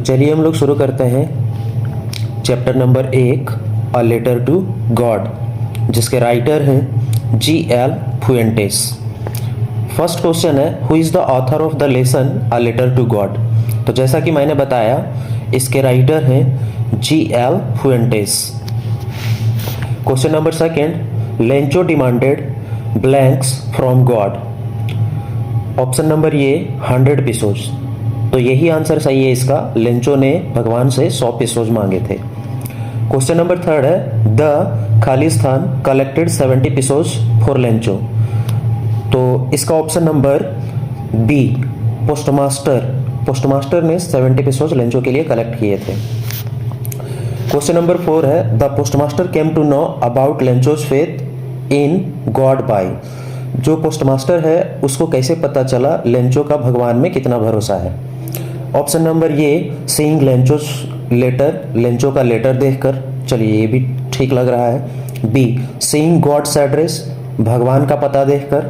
चलिए हम लोग शुरू करते हैं chapter number 1 a letter to God, जिसके राइटर हैं G.L. फुएंटेस। फर्स्ट क्वेश्चन है, who is the author of the lesson a letter to God. तो जैसा कि मैंने बताया, इसके राइटर हैं G.L. Fuentes. Question number second, Lencho demanded blanks from God. Option number ये 100 पिसोज। तो यही आंसर सही है इसका। लेंचो ने भगवान से 100 पिसोज मांगे थे। क्वेश्चन नंबर थर्ड है, द खालिस्तान कलेक्टेड 70 पिसोज फॉर लेंचो। तो इसका ऑप्शन नंबर बी, पोस्टमास्टर ने 70 पिसोज लेंचो के लिए कलेक्ट किए थे। क्वेश्चन नंबर 4 है, the postmaster came to know about Lencho's faith in God by. जो पोस्टमास्टर है उसको कैसे पता चला लेंचो का भगवान में कितना भरोसा है। ऑप्शन नंबर ये, सीइंग लेंचोज लेटर, लेंचो का लेटर देखकर। चलिए ये भी ठीक लग रहा है। बी, सीइंग गॉड्स एड्रेस, भगवान का पता देखकर।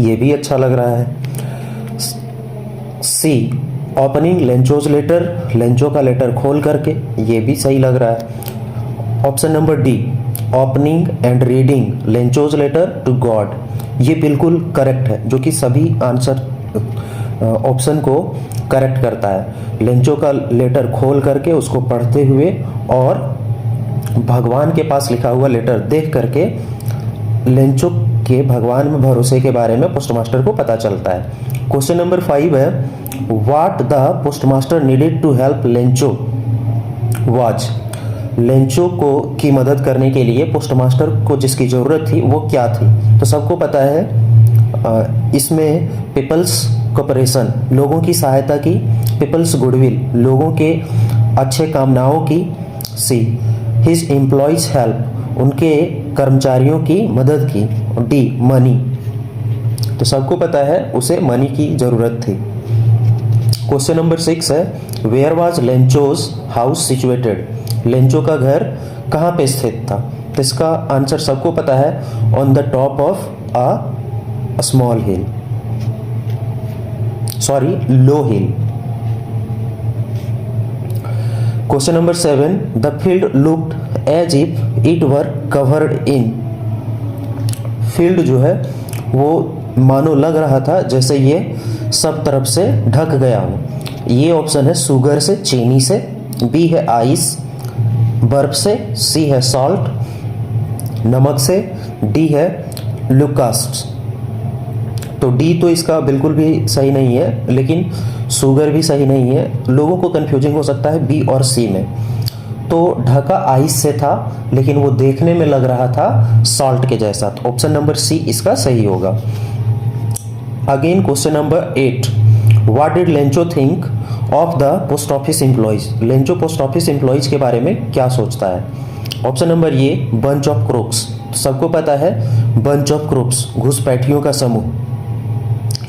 ये भी अच्छा लग रहा है। C, opening Lencho's letter, Lencho का लेटर खोल करके। ये भी सही लग रहा है। Option number D, opening and reading Lencho's letter to God. ये बिल्कुल करेक्ट है, जो कि सभी आंसर ऑप्शन को करेक्ट करता है। लेंचो का लेटर खोल करके उसको पढ़ते हुए और भगवान के पास लिखा हुआ लेटर देख करके लेंचो के भगवान में भरोसे के बारे में पोस्टमास्टर को पता चलता है। क्वेश्चन नंबर 5 है, what the postmaster needed to help Lencho was. Lencho को की मदद करने के लिए पोस्टमास्टर को जिसकी ज़रूरत थी वो क्या थी। तो सबको पता है इसमें पीपल्स कोऑपरेशन, लोगों की सहायता की। पीपल्स गुडविल, लोगों के अच्छे कामनाओं की। सी, हिज एम्प्लॉयज हेल्प, उनके कर्मचारियों की मदद की। डी, मनी, तो सबको पता है उसे मनी की ज़रूरत थी। क्वेश्चन नंबर 6 है, where was Lencho's house situated. Lencho का घर कहाँ पे स्थित था। तो इसका आंसर सबको पता है, on the top of a small hill, sorry low hill. Question number 7, the field looked as if it were covered in. Field जो है वो मानो लग रहा था जैसे ये सब तरफ से ढक गया हो। ये ऑप्शन है शुगर से, चीनी से। बी है आइस, बर्फ से। सी है सॉल्ट, नमक से। डी है लुकास्ट। तो डी तो इसका बिल्कुल भी सही नहीं है, लेकिन शुगर भी सही नहीं है। लोगों को कंफ्यूजिंग हो सकता है बी और सी में। तो ढका आइस से था, लेकिन वो देखने में लग रहा था सॉल्ट के जैसा। तो ऑप्शन नंबर सी इसका सही होगा। Again question number 8, what did Lencho think of the post office employees. Lencho post office employees के बारे में क्या सोचता है। ऑप्शन नंबर ये, बंच ऑफ क्रोक्स। सबको पता है बंच ऑफ क्रोक्स, घुसपैठियों का समूह।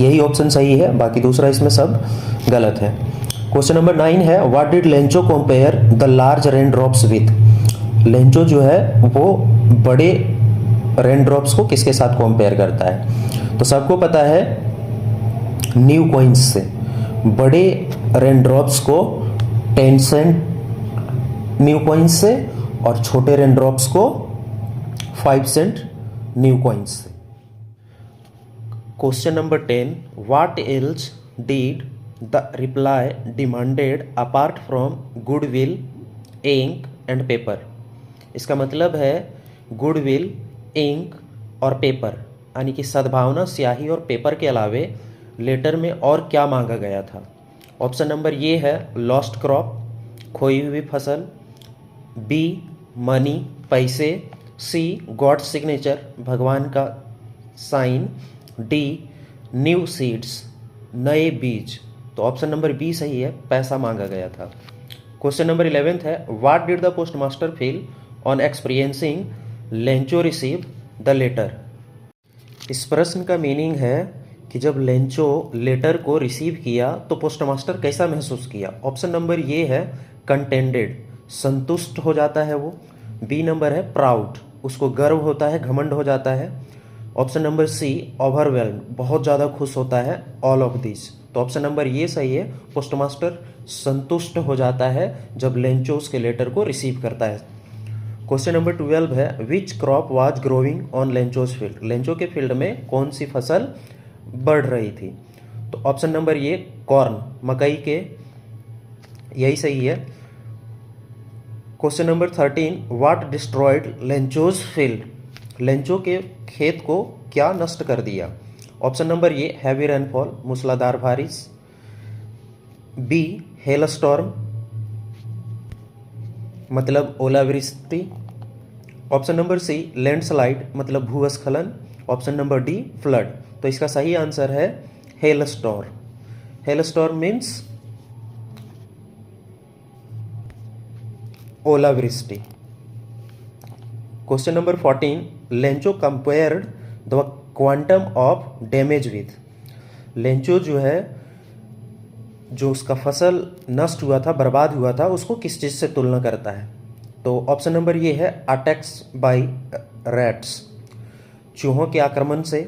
यही ऑप्शन सही है, बाकी दूसरा इसमें सब गलत है। क्वेश्चन नंबर 9 है, what did Lencho compare the large rain drops with. Lencho जो है वो बड़े रेन ड्रॉप्स को किसके साथ कंपेयर करता है। तो सबको पता है न्यू कॉइन्स से। बड़े रेन ड्रॉप्स को 10 सेंट न्यू कॉइन्स से और छोटे रेन ड्रॉप्स को 5 सेंट न्यू कॉइन्स से। Question number 10, what else did the reply demanded apart from goodwill, ink and paper. इसका मतलब है गुडविल, इंक और पेपर, यानी कि सद्भावना, स्याही और पेपर के अलावे लेटर में और क्या मांगा गया था। ऑप्शन नंबर ये है, लॉस्ट क्रॉप, खोई हुई फसल। बी, मनी, पैसे। सी, गॉड सिग्नेचर, भगवान का साइन। डी, न्यू सीड्स, नए बीज। तो ऑप्शन नंबर बी सही है, पैसा मांगा गया था। क्वेश्चन नंबर 11 है, what did the postmaster feel on experiencing Lencho receive the letter. इस प्रश्न का मीनिंग है कि जब लेंचो लेटर को रिसीव किया तो पोस्टमास्टर कैसा महसूस किया। ऑप्शन नंबर ये है, कंटेंटेड, संतुष्ट हो जाता है वो। बी नंबर है प्राउड, उसको गर्व होता है, घमंड हो जाता है। ऑप्शन नंबर सी, ओवरवेल्म्ड, बहुत ज़्यादा खुश होता है। ऑल ऑफ दिस, तो ऑप्शन नंबर ये सही है। पोस्टमास्टर संतुष्ट हो जाता है जब लेंचो उसके लेटर को रिसीव करता है। क्वेश्चन नंबर 12 है, which crop was growing on Lencho's field. Lencho के फील्ड में कौन सी फसल बढ़ रही थी? तो ऑप्शन नंबर ये कॉर्न, मकई के, यही सही है। Question number 13, what destroyed Lencho's field. Lencho के खेत को क्या नष्ट कर दिया? ऑप्शन नंबर ये हैवी रेनफॉल, मूसलाधार बारिश, बी हेल स्टॉर्म मतलब ओलावृष्टि, ऑप्शन नंबर सी लैंडस्लाइड मतलब भूस्खलन, ऑप्शन नंबर डी फ्लड। तो इसका सही आंसर है hail storm. Hail storm means ओलावृष्टि। Question number 14, Lencho compared the quantum of damage with. Lencho जो है, जो उसका फसल नष्ट हुआ था, बर्बाद हुआ था, उसको किस चीज़ से तुलना करता है? तो ऑप्शन नंबर ये है अटैक्स बाय रैट्स, चूहों के आक्रमण से,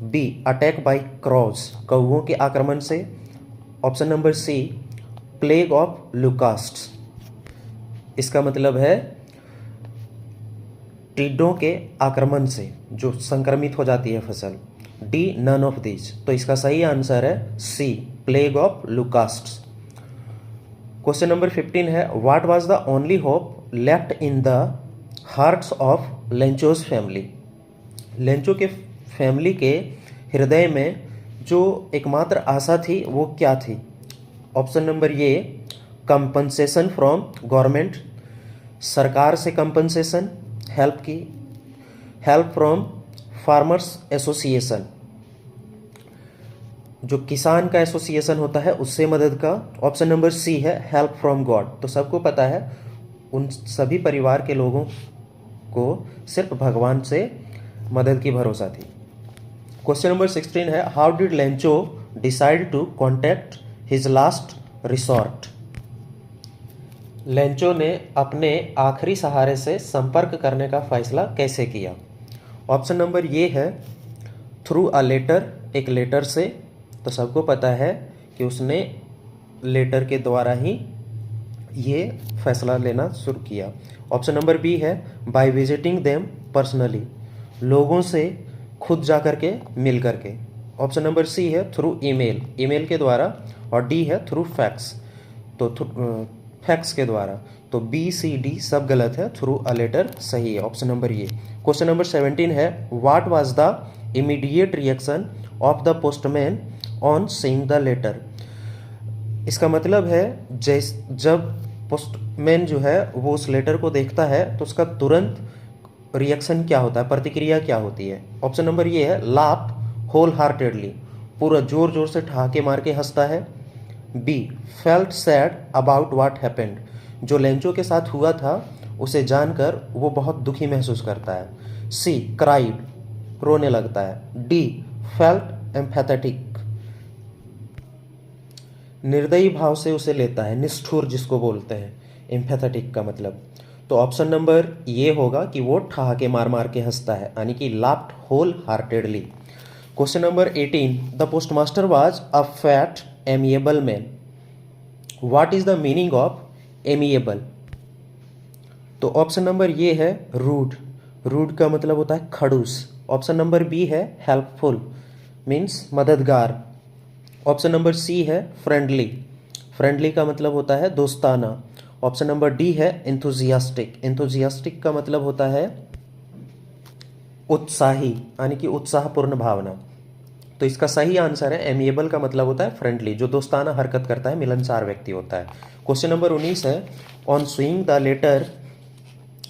बी अटैक बाय क्रॉस, कौओं के आक्रमण से, option number C plague of locusts, इसका मतलब है टिड्डों के आक्रमण से जो संक्रमित हो जाती है फसल, डी नन ऑफ दीज। तो इसका सही आंसर है सी प्लेग ऑफ लुकास्ट्स। क्वेश्चन नंबर 15 है, what was the only hope left in the hearts of Lencho's family. Lencho के फैमिली के हृदय में जो एकमात्र आशा थी वो क्या थी? ऑप्शन नंबर ये कंपनसेशन फ्रॉम गवर्नमेंट, सरकार से कंपनसेशन, हेल्प की, हेल्प फ्रॉम फार्मर्स एसोसिएशन, जो किसान का एसोसिएशन होता है उससे मदद का, ऑप्शन नंबर सी है हेल्प फ्रॉम गॉड। तो सबको पता है उन सभी परिवार के लोगों को सिर्फ भगवान से मदद की भरोसा थी। क्वेश्चन नंबर 16 है, how did Lencho decide to contact his last resort. Lencho ने अपने आखिरी सहारे से संपर्क करने का फैसला कैसे किया? ऑप्शन नंबर ये है थ्रू अ लेटर, एक लेटर से। तो सबको पता है कि उसने लेटर के द्वारा ही ये फैसला लेना शुरू किया। ऑप्शन नंबर बी है बाय विजिटिंग देम पर्सनली, लोगों से खुद जा कर के मिल कर के। ऑप्शन नंबर सी है थ्रू ईमेल, ईमेल के द्वारा, और डी है थ्रू फैक्स, तो फैक्स के द्वारा। तो बी सी डी सब गलत है, थ्रू अ लेटर सही है, option number A. Question number 17 है, what was the immediate reaction of the postman on seeing the letter. इसका मतलब है जब पोस्टमैन जो है वो उस लेटर को देखता है तो उसका तुरंत रिएक्शन क्या होता है, प्रतिक्रिया क्या होती है? ऑप्शन नंबर ये है लाफ होल हार्टेडली, पूरा जोर जोर से ठहाके मार के हंसता है, be felt sad about what happened, जो लेंचो के साथ हुआ था उसे जानकर वो बहुत दुखी महसूस करता है, सी क्राइड, रोने लगता है, डी फेल्ट एम्पैथेटिक, निर्दयी भाव से उसे लेता है, निष्ठुर जिसको बोलते हैं एम्पैथेटिक का मतलब। तो ऑप्शन नंबर ये होगा कि वो ठहाके मार मार के हंसता है, यानी कि laughed whole heartedly. Question number 18, the postmaster was a fat amiable man. What is the meaning of amiable? तो ऑप्शन नंबर ये है रूड, रूड का मतलब होता है खड़ूस। ऑप्शन नंबर बी है हेल्पफुल, मीन्स मददगार। ऑप्शन नंबर सी है फ्रेंडली, फ्रेंडली का मतलब होता है दोस्ताना। ऑप्शन नंबर डी है एंथुजियास्टिक, एंथुजियास्टिक का मतलब होता है उत्साही, यानी कि उत्साहपूर्ण भावना। तो इसका सही आंसर है एमिएबल का मतलब होता है फ्रेंडली, जो दोस्ताना हरकत करता है, मिलनसार व्यक्ति होता है। क्वेश्चन नंबर 19 है, on seeing the letter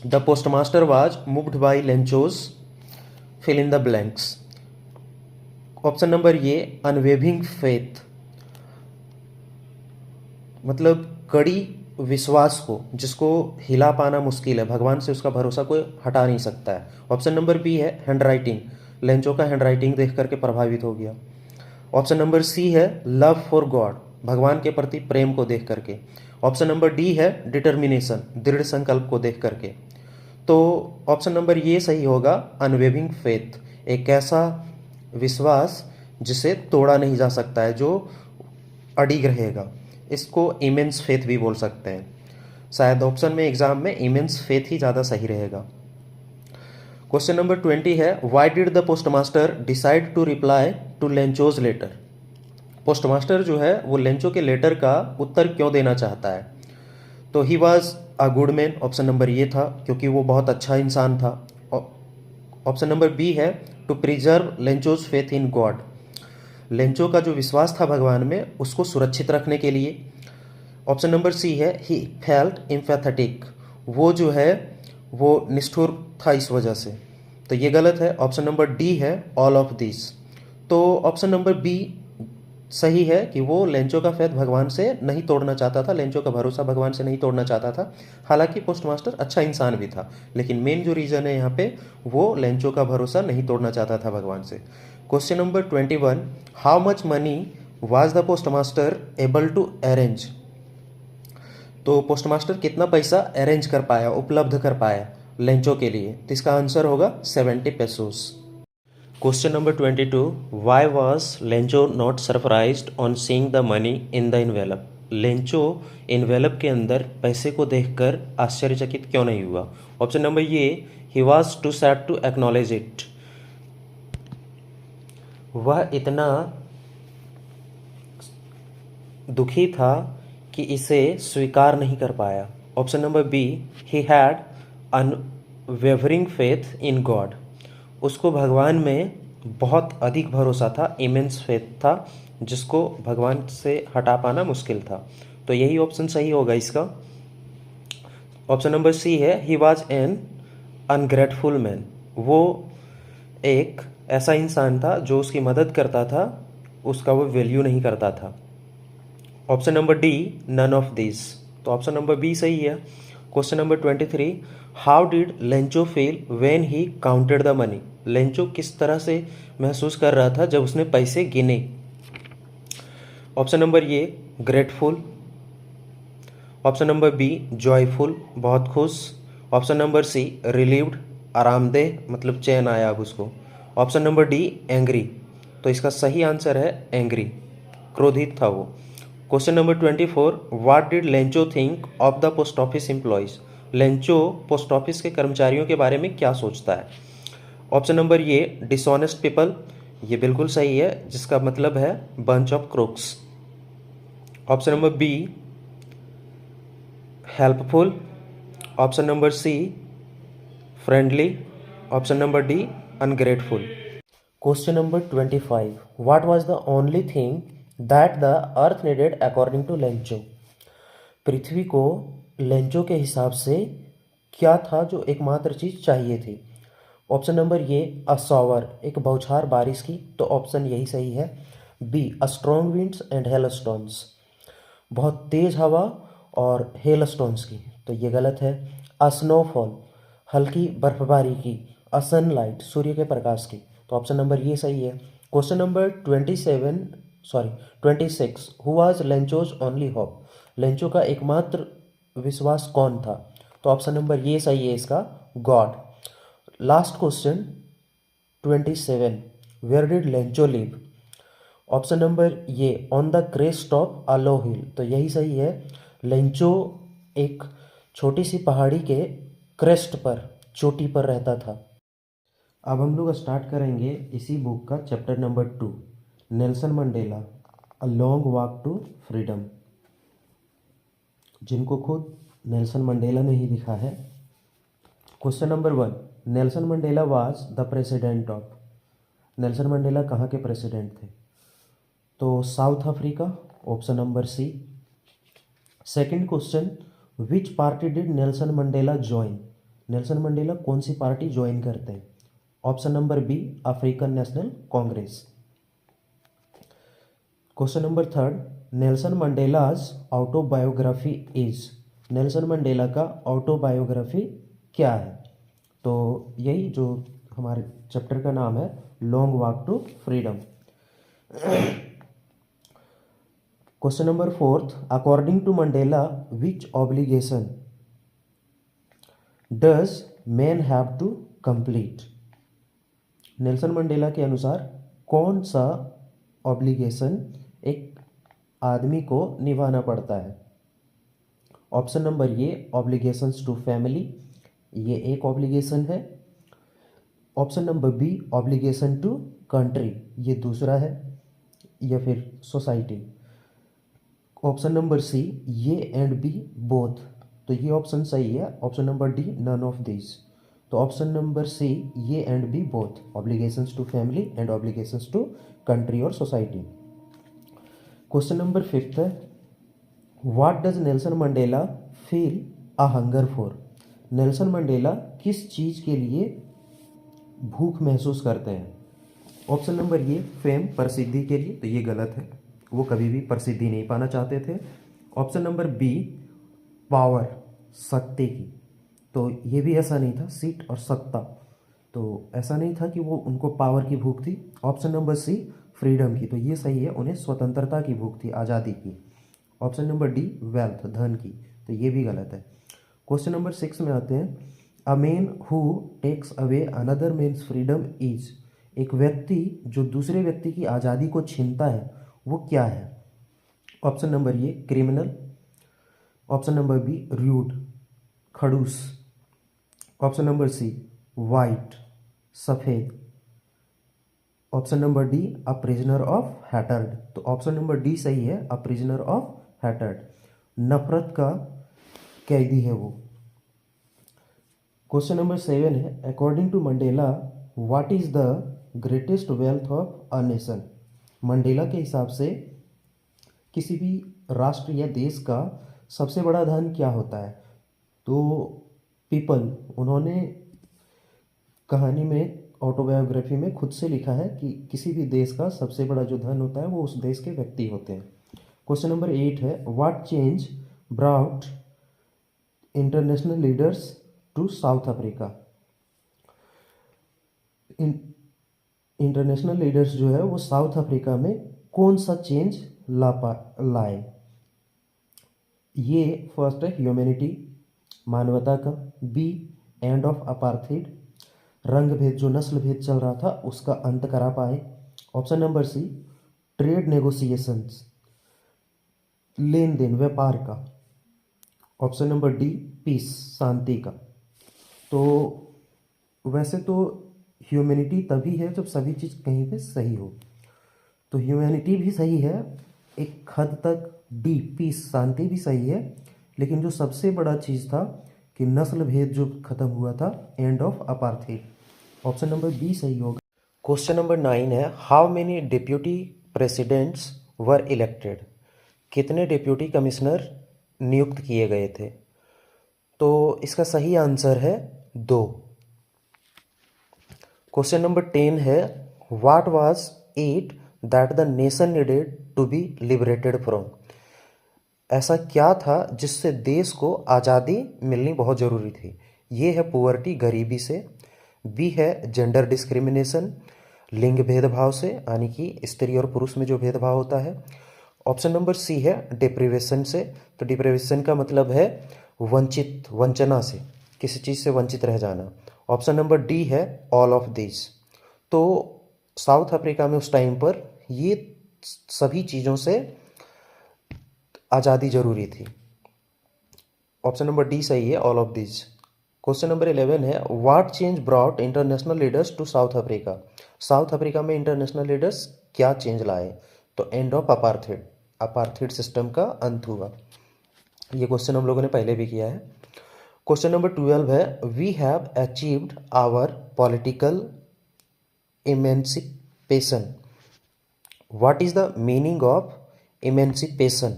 the postmaster was moved by Lencho's, fill in the blanks. Option number A unwavering faith, मतलब कड़ी विश्वास को जिसको हिला पाना मुश्किल है, भगवान से उसका भरोसा कोई हटा नहीं सकता है। ऑप्शन नंबर बी है हैंड राइटिंग, लेंचो का हैंड राइटिंग देख करके प्रभावित हो गया। ऑप्शन नंबर सी है लव फॉर गॉड, भगवान के प्रति प्रेम को देख करके। ऑप्शन नंबर डी है डिटर्मिनेशन, दृढ़ संकल्प को देख करके। तो ऑप्शन नंबर ये सही होगा अनवेविंग फेथ, एक ऐसा विश्वास जिसे तोड़ा नहीं जा सकता है, जो अडिग रहेगा। इसको इमेंस फेथ भी बोल सकते हैं। शायद ऑप्शन में एग्जाम में इमेंस फेथ ही ज़्यादा सही रहेगा। क्वेश्चन नंबर 20 है, why did the postmaster decide to reply to Lencho's letter. Postmaster जो है वो लेंचो के लेटर का उत्तर क्यों देना चाहता है? तो he was a good man, option number A था, क्योंकि वो बहुत अच्छा इंसान था। ऑप्शन नंबर बी है, to preserve Lencho's faith in God. Lencho का जो विश्वास था भगवान में उसको सुरक्षित रखने के लिए। ऑप्शन नंबर सी है, ही फेल्ट एम्पैथेटिक, वो जो है वो निष्ठुर था इस वजह से। तो ये गलत है। ऑप्शन नंबर डी है, ऑल ऑफ दिस। तो ऑप्शन नंबर बी सही है कि वो लेंचो का फेथ भगवान से नहीं तोड़ना चाहता था, लेंचो का भरोसा भगवान से नहीं तोड़ना चाहता था। हालांकि पोस्टमास्टर अच्छा इंसान भी था, लेकिन मेन जो रीज़न है यहाँ पे वो लेंचो का भरोसा नहीं तोड़ना चाहता था भगवान से। Question number 21, how much money was the postmaster able to arrange. तो पोस्टमास्टर कितना पैसा अरेंज कर पाया, उपलब्ध कर पाया लेंचो के लिए? तो इसका आंसर होगा 70 pesos. Question number 22, why was Lencho not surprised on seeing the money in the envelope. Lencho envelope के अंदर पैसे को देखकर आश्चर्यचकित क्यों नहीं हुआ? Option number A, he was too sad to acknowledge it, वह इतना दुखी था कि इसे स्वीकार नहीं कर पाया। Option number B, he had unwavering faith in God, उसको भगवान में बहुत अधिक भरोसा था, इमेंस फेथ था, जिसको भगवान से हटा पाना मुश्किल था। तो यही ऑप्शन सही होगा इसका। ऑप्शन नंबर सी है, he was an ungrateful man, वो एक ऐसा इंसान था जो उसकी मदद करता था, उसका वो वैल्यू नहीं करता था। Option number D, none of this. तो ऑप्शन नंबर बी सही है। Question number 23, how did Lencho feel when he counted the money. Lencho किस तरह से महसूस कर रहा था जब उसने पैसे गिने? Option number A, grateful. Option number B, joyful, बहुत खुश। ऑप्शन नंबर सी, रिलीव्ड, आरामदेह, मतलब चैन आया अब उसको। Option number D, angry. तो इसका सही आंसर है एंग्री, क्रोधित था वो। Question number 24, what did Lencho think of the post office employees. Lencho post office के कर्मचारियों के बारे में क्या सोचता है? ऑप्शन नंबर ये, डिसऑनेस्ट पीपल, ये बिल्कुल सही है, जिसका मतलब है bunch of crooks. Option number B, helpful. Option number C, friendly. Option number D, ungrateful. Question number 25, what was the only thing that the earth needed according to Lencho. पृथ्वी को Lencho के हिसाब से क्या था जो एकमात्र चीज़ चाहिए थी? ऑप्शन नंबर ये, अ शॉवर, एक बौछार बारिश की, तो ऑप्शन यही सही है। B, a strong winds and hailstones, बहुत तेज हवा और हेलस्टोन्स की, तो ये गलत है। अ स्नोफॉल, हल्की बर्फबारी की। अ सनलाइट, सूर्य के प्रकाश की, तो ऑप्शन नंबर ये सही है। Question number 26, who was Lencho's only hope. Lencho का एकमात्र विश्वास कौन था? तो ऑप्शन नंबर ये सही है इसका, God. Last question 27, where did Lencho live. Option number ये, on the crest of a low hill, तो यही सही है। लेंचो एक छोटी सी पहाड़ी के क्रेस्ट पर, चोटी पर रहता था। अब हम लोग स्टार्ट करेंगे इसी बुक का chapter number 2, Nelson Mandela a long walk to freedom, जिनको खुद नेल्सन मंडेला ने ही लिखा है। Question number 1, Nelson Mandela was the president of. Nelson Mandela कहाँ के प्रेसिडेंट थे? तो South Africa, option number C. Second question, which party did Nelson Mandela join. Nelson Mandela कौन सी पार्टी ज्वाइन करते हैं? Option number B, African National Congress. Question number 3, Nelson Mandela's autobiography is. Nelson Mandela का autobiography क्या है? तो यही जो हमारे चैप्टर का नाम है, long walk to freedom. Question number 4, according to Mandela which obligation does man have to complete. Nelson Mandela के अनुसार कौन सा ऑब्लिगेशन एक आदमी को निभाना पड़ता है। Option number A obligations to family, ये एक ऑब्लिगेशन है। Option number B obligation to country, ये दूसरा है, या फिर society. Option number C A and B both, तो ये ऑप्शन सही है। Option number D none of this. तो option number C A and B both, obligations to family and obligations to country और सोसाइटी। क्वेश्चन नंबर 5 है, what does Nelson Mandela feel a hunger for. Nelson Mandela किस चीज़ के लिए भूख महसूस करते हैं। ऑप्शन नंबर ए फेम, प्रसिद्धि के लिए, तो ये गलत है, वो कभी भी प्रसिद्धि नहीं पाना चाहते थे। ऑप्शन नंबर बी पावर, सत्ते की, तो ये भी ऐसा नहीं था, सीट और सत्ता, तो ऐसा नहीं था कि वो उनको पावर की भूख थी। ऑप्शन नंबर सी फ्रीडम की, तो ये सही है, उन्हें स्वतंत्रता की भूख थी, आज़ादी की। ऑप्शन नंबर डी वेल्थ, धन की, तो ये भी गलत है। क्वेश्चन नंबर 6 में आते हैं, a man who takes away another man's freedom is, एक व्यक्ति जो दूसरे व्यक्ति की आज़ादी को छीनता है वो क्या है। Option number A criminal, option number B rude, खड़ूस, ऑप्शन नंबर सी वाइट, सफ़ेद, option number D a prisoner of hatred, तो ऑप्शन नंबर डी सही है, अ प्रिजनर ऑफ हैटर्ड, नफरत का कैदी है वो। क्वेश्चन नंबर 7 है, according to Mandela what is the greatest wealth of a nation. Mandela के हिसाब से किसी भी राष्ट्र या देश का सबसे बड़ा धन क्या होता है। तो पीपल, उन्होंने कहानी में, ऑटोबायोग्राफी में खुद से लिखा है कि किसी भी देश का सबसे बड़ा जो धन होता है वो उस देश के व्यक्ति होते हैं। क्वेश्चन नंबर 8 है, what change brought international leaders to South Africa. International leaders जो है वो साउथ अफ्रीका में कौन सा चेंज लाए। ये फर्स्ट है ह्यूमैनिटी, मानवता का, बी एंड ऑफ अपार्थाइड, रंग भेद जो नस्ल भेद चल रहा था उसका अंत करा पाए। Option number C trade negotiations, लेन देन व्यापार का। ऑप्शन नंबर डी पीस, शांति का। तो वैसे तो ह्यूमैनिटी तभी है जब सभी चीज़ कहीं पे सही हो, तो ह्यूमैनिटी भी सही है एक हद तक, डी पीस, शांति भी सही है, लेकिन जो सबसे बड़ा चीज़ था कि नस्ल भेद जो खत्म हुआ था, end of apartheid, option number B सही होगा। क्वेश्चन नंबर 9 है, how many deputy presidents were elected. कितने डिप्यूटी कमिश्नर नियुक्त किए गए थे। तो इसका सही आंसर है 2। क्वेश्चन नंबर 10 है, what was it that the nation needed to be liberated from. ऐसा क्या था जिससे देश को आज़ादी मिलनी बहुत ज़रूरी थी। ये है पुअर्टी, गरीबी से, बी है जेंडर डिस्क्रिमिनेशन, लिंग भेदभाव से, यानी कि स्त्री और पुरुष में जो भेदभाव होता है। ऑप्शन नंबर सी है डिप्रिवेशन से, तो डिप्रिवेशन का मतलब है वंचित, वंचना से, किसी चीज़ से वंचित रह जाना। ऑप्शन नंबर डी है ऑल ऑफ दिस। तो साउथ अफ्रीका में उस टाइम पर ये सभी चीज़ों से आज़ादी ज़रूरी थी। ऑप्शन नंबर डी सही है, all of this. Question number 11 है, what change brought international leaders to South Africa. South Africa में इंटरनेशनल लीडर्स क्या चेंज लाए। तो end of apartheid, apartheid system का अंत हुआ। ये क्वेश्चन हम लोगों ने पहले भी किया है। क्वेश्चन नंबर 12 है, we have achieved our political emancipation. What is the meaning of emancipation.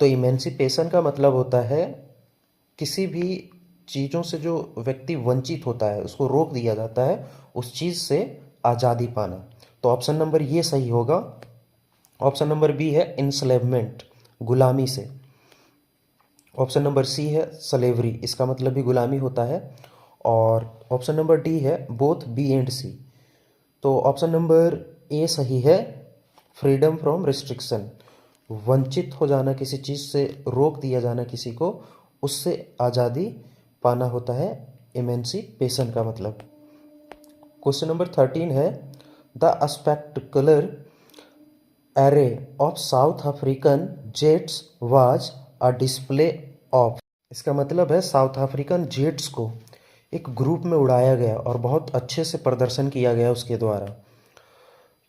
तो इमेंसिपेशन का मतलब होता है किसी भी चीज़ों से जो व्यक्ति वंचित होता है उसको रोक दिया जाता है, उस चीज़ से आज़ादी पाना। तो ऑप्शन नंबर ये सही होगा। ऑप्शन नंबर बी है इंस्लेवमेंट, गुलामी से। ऑप्शन नंबर सी है स्लेवरी, इसका मतलब भी गुलामी होता है। और ऑप्शन नंबर डी है बोथ बी एंड सी। तो ऑप्शन नंबर ए सही है, फ्रीडम फ्रॉम रिस्ट्रिक्शन, वंचित हो जाना, किसी चीज़ से रोक दिया जाना किसी को, उससे आज़ादी पाना होता है इमेंसिपेशन का मतलब। क्वेश्चन नंबर 13 है, the spectacular array of South African jets was a display of। इसका मतलब है साउथ अफ्रीकन जेट्स को एक ग्रुप में उड़ाया गया और बहुत अच्छे से प्रदर्शन किया गया उसके द्वारा।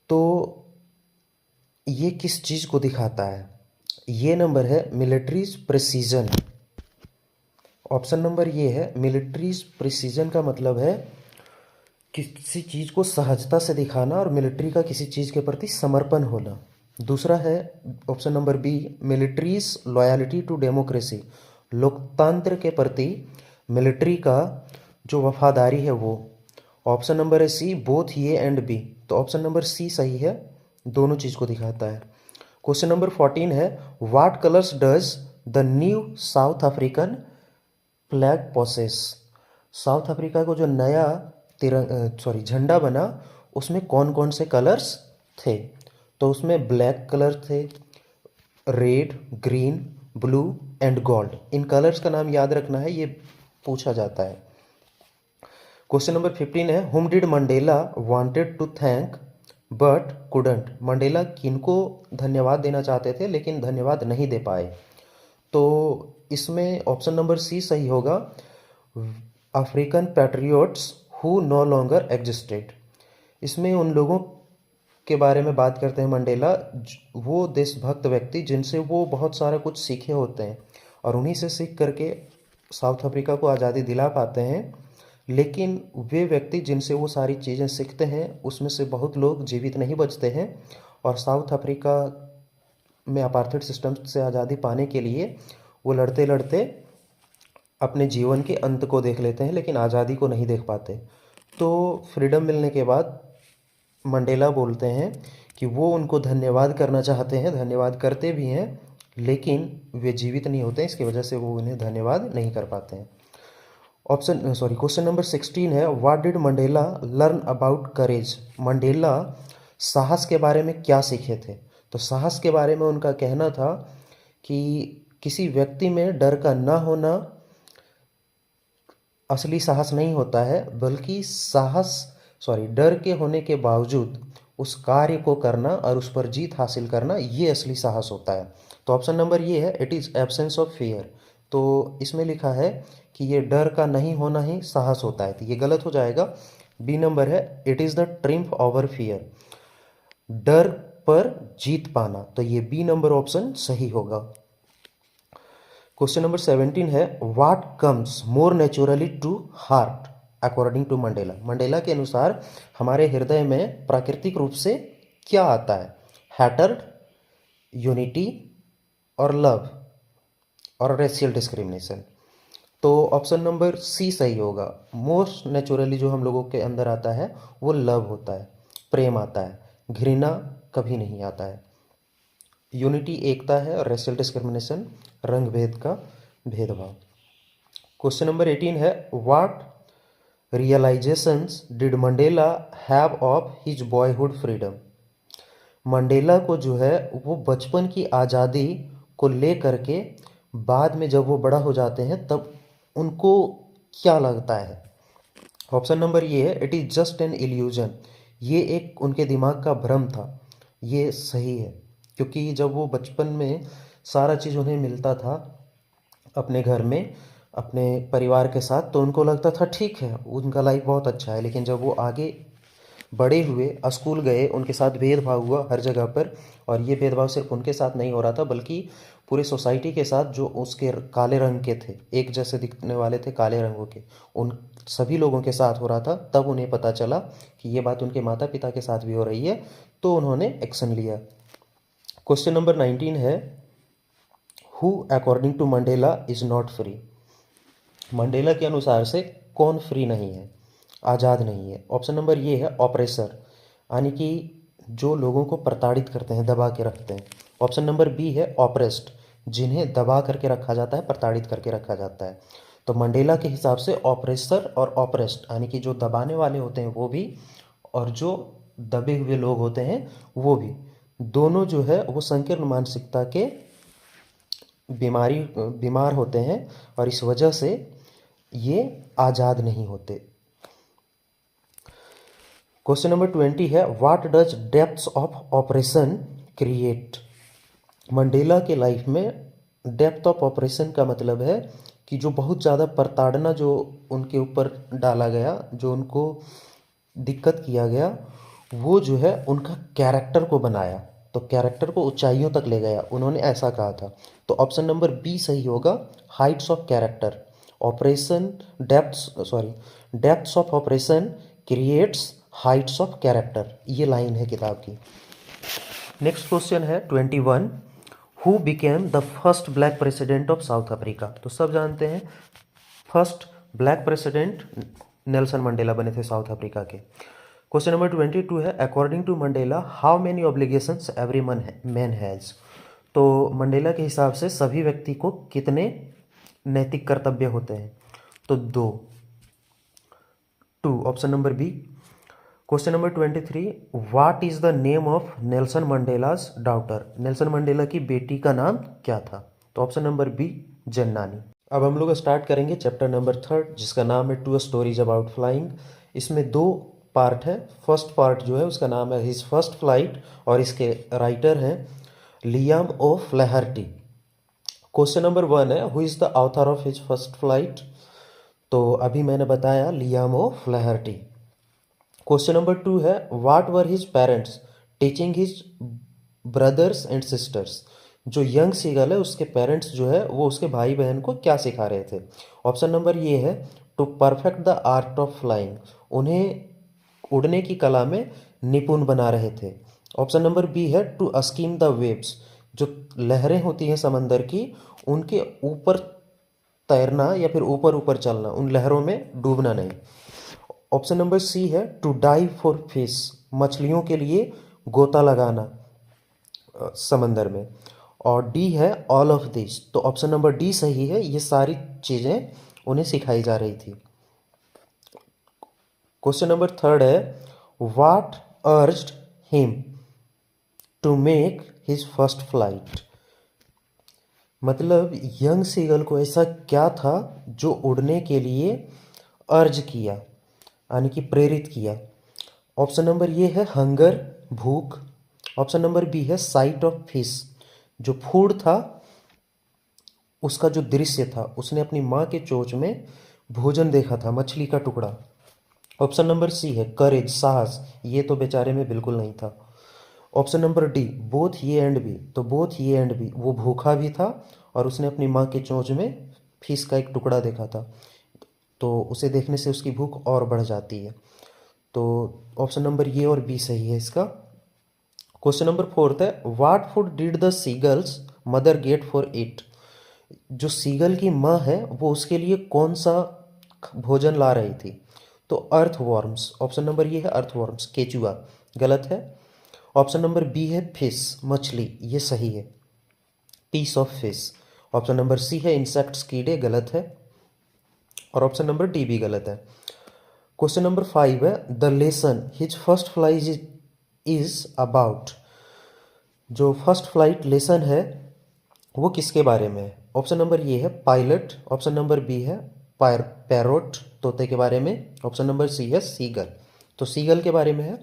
तो ये किस चीज़ को दिखाता है? ये नंबर है militaries precision. Option number A है मिलिट्रीज प्रिसीजन का मतलब है किसी चीज़ को सहजता से दिखाना और मिलिट्री का किसी चीज़ के प्रति समर्पण होना। दूसरा है option number B military's loyalty to democracy, लोकतंत्र के प्रति मिलिट्री का जो वफादारी है वो। ऑप्शन नंबर है सी बोथ ये एंड बी, तो ऑप्शन नंबर सी सही है, दोनों चीज़ को दिखाता है। क्वेश्चन नंबर 14 है what colours does the new South African flag possess. South Africa को जो नया झंडा बना उसमें कौन कौन से कलर्स थे? तो उसमें ब्लैक कलर थे, red, green, blue and gold. In colours का नाम याद रखना है, ये पूछा जाता है। क्वेश्चन नंबर 15 है whom did Mandela wanted to thank but couldn't. Mandela किनको धन्यवाद देना चाहते थे लेकिन धन्यवाद नहीं दे पाए? तो इसमें ऑप्शन नंबर सी सही होगा, African patriots who know longer existed. इसमें उन लोगों के बारे में बात करते हैं मंडेला, वो देशभक्त व्यक्ति जिनसे वो बहुत सारा कुछ सीखे होते हैं और उन्हीं से सीख करके साउथ अफ्रीका को आज़ादी दिला पाते हैं। लेकिन वे व्यक्ति जिनसे वो सारी चीज़ें सीखते हैं उसमें से बहुत लोग जीवित नहीं बचते हैं और साउथ अफ्रीका में अपार्थाइड सिस्टम से आज़ादी पाने के लिए वो लड़ते लड़ते अपने जीवन के अंत को देख लेते हैं लेकिन आज़ादी को नहीं देख पाते। तो फ्रीडम मिलने के बाद मंडेला बोलते हैं कि वो उनको धन्यवाद करना चाहते हैं, धन्यवाद करते भी हैं लेकिन वे जीवित नहीं होते, इसकी वजह से वो उन्हें धन्यवाद नहीं कर पाते हैं। क्वेश्चन नंबर 16 है what did Mandela learn about courage. Mandela साहस के बारे में क्या सीखे थे? तो साहस के बारे में उनका कहना था कि किसी व्यक्ति में डर का ना होना असली साहस नहीं होता है, बल्कि डर के होने के बावजूद उस कार्य को करना और उस पर जीत हासिल करना, ये असली साहस होता है। तो ऑप्शन नंबर ये है it is absence of fear. तो इसमें लिखा है कि ये डर का नहीं होना ही साहस होता है, तो ये गलत हो जाएगा। बी नंबर है it is the triumph over fear, डर पर जीत पाना, तो ये बी नंबर ऑप्शन सही होगा। क्वेश्चन नंबर 17 है what comes more naturally to heart according to Mandela. Mandela के अनुसार हमारे हृदय में प्राकृतिक रूप से क्या आता है? हैटर्ड, यूनिटी और लव और रेशियल डिस्क्रिमिनेशन। तो ऑप्शन नंबर सी सही होगा। मोस्ट नेचुरली जो हम लोगों के अंदर आता है वो लव होता है, प्रेम आता है, घृणा कभी नहीं आता है। यूनिटी एकता है और रेशियल डिस्क्रिमिनेशन रंग भेद का भेदभाव। क्वेश्चन नंबर 18 है what realisations did Mandela have of his boyhood freedom. Mandela को जो है वो बचपन की आज़ादी को ले करके बाद में जब वो बड़ा हो जाते हैं तब उनको क्या लगता है? ऑप्शन नंबर ये है it is just an illusion, ये एक उनके दिमाग का भ्रम था। ये सही है क्योंकि जब वो बचपन में सारा चीज़ उन्हें मिलता था अपने घर में अपने परिवार के साथ, तो उनको लगता था ठीक है उनका लाइफ बहुत अच्छा है। लेकिन जब वो आगे बड़े हुए, स्कूल गए, उनके साथ भेदभाव हुआ हर जगह पर, और ये भेदभाव सिर्फ उनके साथ नहीं हो रहा था बल्कि पूरे सोसाइटी के साथ जो उसके काले रंग के थे, एक जैसे दिखने वाले थे काले रंगों के, उन सभी लोगों के साथ हो रहा था। तब उन्हें पता चला कि ये बात उनके माता पिता के साथ भी हो रही है, तो उन्होंने एक्शन लिया। क्वेश्चन नंबर 19 है who according to Mandela is not free. Mandela के अनुसार से कौन फ्री नहीं है, आज़ाद नहीं है? ऑप्शन नंबर ये है ऑपरेसर, यानी कि जो लोगों को प्रताड़ित करते हैं, दबा के रखते हैं। ऑप्शन नंबर बी है ऑपरेस्ड, जिन्हें दबा करके रखा जाता है, प्रताड़ित करके रखा जाता है। तो मंडेला के हिसाब से ऑपरेसर और ऑपरेस्ड यानी कि जो दबाने वाले होते हैं वो भी और जो दबे हुए लोग होते हैं वो भी, दोनों जो है वो संकीर्ण मानसिकता के बीमार होते हैं और इस वजह से ये आज़ाद नहीं होते। क्वेश्चन नंबर 20 है what does depths of operation create. Mandela के लाइफ में डेप्थ ऑफ ऑपरेशन का मतलब है कि जो बहुत ज़्यादा प्रताड़ना जो उनके ऊपर डाला गया, जो उनको दिक्कत किया गया, वो जो है उनका कैरेक्टर को बनाया, तो कैरेक्टर को ऊंचाइयों तक ले गया, उन्होंने ऐसा कहा था। तो ऑप्शन नंबर बी सही होगा, heights of character. Oppression depths of oppression creates heights of character, ये लाइन है किताब की। नेक्स्ट क्वेश्चन है 21, who became the first black president of South Africa. तो सब जानते हैं first black president Nelson Mandela बने थे साउथ अफ्रीका के। क्वेश्चन नंबर 22 है, according to Mandela how many obligations every man has. तो मंडेला के हिसाब से सभी व्यक्ति को कितने नैतिक कर्तव्य होते हैं, तो 2, option number B. Question number 23, what is the name of Nelson Mandela's daughter. Nelson Mandela की बेटी का नाम क्या था, तो ऑप्शन नंबर बी, जन्नानी। अब हम लोग स्टार्ट करेंगे चैप्टर नंबर 3 जिसका नाम है 2 स्टोरीज अबाउट फ्लाइंग। इसमें 2 पार्ट है। फर्स्ट पार्ट जो है उसका नाम है हिज फर्स्ट फ्लाइट और इसके राइटर हैं लियाम ओ फ्लैहर्टी। क्वेश्चन नंबर 1 है, who is the author of his first flight. तो अभी मैंने बताया लियाम ओ फ्लैहर्टी। क्वेश्चन नंबर 2 है, what were his parents teaching his brothers and sisters. जो यंग सीगल है उसके पेरेंट्स जो है वो उसके भाई बहन को क्या सिखा रहे थे। ऑप्शन नंबर ये है, to perfect the art of flying, उन्हें उड़ने की कला में निपुण बना रहे थे। ऑप्शन नंबर बी है, टू अस्कीम द वेव्स, जो लहरें होती हैं समंदर की उनके ऊपर तैरना या फिर ऊपर ऊपर चलना, उन लहरों में डूबना नहीं। ऑप्शन नंबर सी है, टू डाइव फॉर फिश, मछलियों के लिए गोता लगाना समंदर में। और डी है, ऑल ऑफ दिस। तो ऑप्शन नंबर डी सही है, ये सारी चीज़ें उन्हें सिखाई जा रही थी। क्वेश्चन नंबर 3 है, what urged him to make his first flight. मतलब यंग सीगल को ऐसा क्या था जो उड़ने के लिए अर्ज किया, यानी कि प्रेरित किया। ऑप्शन नंबर ये है, हंगर, भूख। ऑप्शन नंबर बी है, साइट ऑफ फिश, जो फूड था उसका जो दृश्य था, उसने अपनी माँ के चोंच में भोजन देखा था, मछली का टुकड़ा। ऑप्शन नंबर सी है, करेज, साहस, ये तो बेचारे में बिल्कुल नहीं था। ऑप्शन नंबर डी, बोथ ये एंड बी। तो बोथ ये एंड बी, वो भूखा भी था और उसने अपनी माँ के चोंच में फिश का एक टुकड़ा देखा था, तो उसे देखने से उसकी भूख और बढ़ जाती है। तो ऑप्शन नंबर ये और बी सही है इसका। क्वेश्चन नंबर 4 है, what food did the seagulls mother get for it. जो सीगल की माँ है वो उसके लिए कौन सा भोजन ला रही थी, तो अर्थवॉर्म्स। ऑप्शन नंबर ये है, अर्थवॉर्म्स, केचुआ, गलत है। ऑप्शन नंबर बी है, फिश, मछली, ये सही है, piece of fish. Option number C है, इंसेक्ट्स, कीड़े, गलत है। और ऑप्शन नंबर डी भी गलत है। क्वेश्चन नंबर 5 है, the lesson his first flight is about. जो फर्स्ट फ्लाइट लेसन है वो किसके बारे में है। ऑप्शन नंबर ये है, पायलट। ऑप्शन नंबर बी है, पैरोट, तोते के बारे में। ऑप्शन नंबर सी है, सीगल, तो सीगल के बारे में है।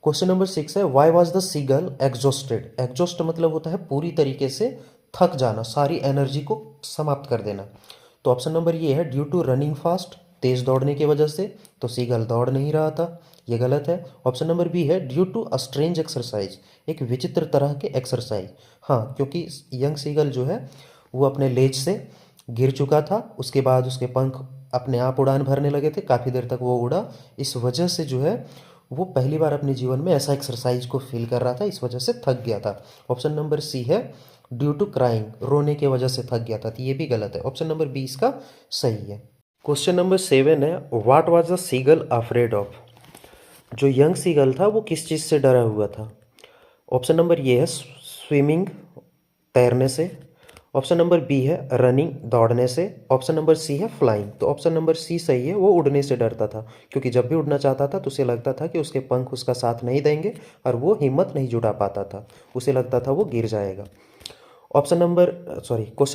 क्वेश्चन नंबर 6 है, why was the seagull exhausted. Exhaust मतलब होता है पूरी तरीके से थक जाना, सारी एनर्जी को समाप्त कर देना। तो ऑप्शन नंबर ये है, ड्यू टू रनिंग फास्ट, तेज दौड़ने की वजह से। तो सीगल दौड़ नहीं रहा था, ये गलत है। ऑप्शन नंबर बी है, due to a strange exercise, एक विचित्र तरह के एक्सरसाइज। हाँ, क्योंकि यंग सीगल जो है वो अपने लेज से गिर चुका था, उसके बाद उसके पंख अपने आप उड़ान भरने लगे थे, काफ़ी देर तक वो उड़ा, इस वजह से जो है वो पहली बार अपने जीवन में ऐसा एक्सरसाइज को फील कर रहा था, इस वजह से थक गया था। ऑप्शन नंबर सी है, ड्यू टू क्राइंग, रोने की वजह से थक गया था, तो ये भी गलत है। ऑप्शन नंबर बी इसका सही है। क्वेश्चन नंबर 7 है, what was the seagull afraid of. जो यंग सीगल था वो किस चीज़ से डरा हुआ था। ऑप्शन नंबर ये है, स्विमिंग, तैरने से। ऑप्शन नंबर बी है, रनिंग, दौड़ने से। ऑप्शन नंबर सी है, फ्लाइंग। तो ऑप्शन नंबर सी सही है, वो उड़ने से डरता था, क्योंकि जब भी उड़ना चाहता था तो उसे लगता था कि उसके पंख उसका साथ नहीं देंगे और वो हिम्मत नहीं जुटा पाता था, उसे लगता था वो गिर जाएगा। क्वेश्चन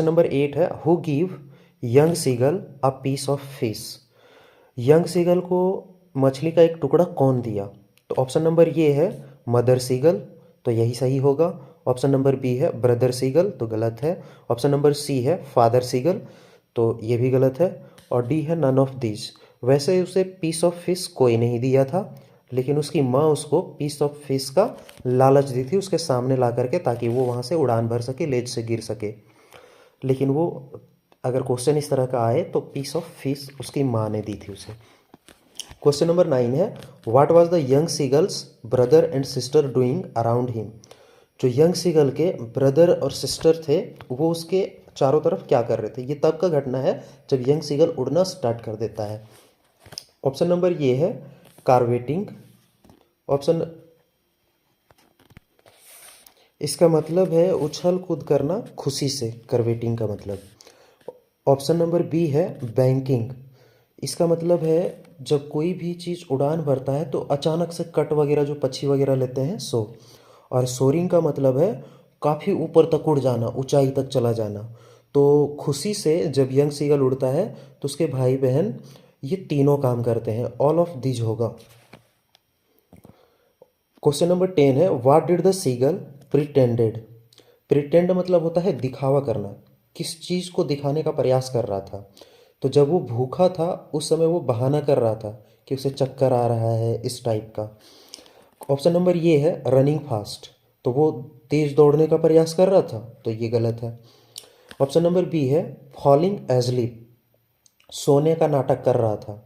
नंबर 8 है, who give young seagull a piece of fish. Young seagull को मछली का एक टुकड़ा कौन दिया। तो ऑप्शन नंबर ये है, मदर सीगल, तो यही सही होगा। ऑप्शन नंबर बी है ब्रदर सीगल, तो गलत है। ऑप्शन नंबर सी है फादर सीगल, तो ये भी गलत है। और डी है नन ऑफ दीज। वैसे उसे पीस ऑफ फिश कोई नहीं दिया था, लेकिन उसकी माँ उसको पीस ऑफ फिश का लालच दी थी उसके सामने ला करके, ताकि वो वहाँ से उड़ान भर सके, लेज से गिर सके। लेकिन वो अगर क्वेश्चन इस तरह का आए तो पीस ऑफ फिश उसकी माँ ने दी थी उसे। क्वेश्चन नंबर 9 है what was the young seagulls brother and sister doing around him. जो यंग सीगल के ब्रदर और सिस्टर थे वो उसके चारों तरफ क्या कर रहे थे। ये तब का घटना है जब यंग सीगल उड़ना स्टार्ट कर देता है। ऑप्शन नंबर ये है कार्वेटिंग। ऑप्शन इसका मतलब है उछल कूद करना खुशी से, करवेटिंग का मतलब। ऑप्शन नंबर बी है बैंकिंग। इसका मतलब है जब कोई भी चीज़ उड़ान भरता है तो अचानक से कट वगैरह जो पक्षी वगैरह लेते हैं सो। और सोरिंग का मतलब है काफ़ी ऊपर तक उड़ जाना, ऊंचाई तक चला जाना। तो खुशी से जब यंग सीगल उड़ता है तो उसके भाई बहन ये तीनों काम करते हैं। ऑल ऑफ दीज होगा। क्वेश्चन नंबर 10 है what did the seagull pretended. Pretend मतलब होता है दिखावा करना, किस चीज़ को दिखाने का प्रयास कर रहा था। तो जब वो भूखा था उस समय वो बहाना कर रहा था कि उसे चक्कर आ रहा है, इस टाइप का। ऑप्शन नंबर ये है रनिंग फास्ट, तो वो तेज दौड़ने का प्रयास कर रहा था, तो ये गलत है। ऑप्शन नंबर बी है फॉलिंग एजलीप, सोने का नाटक कर रहा था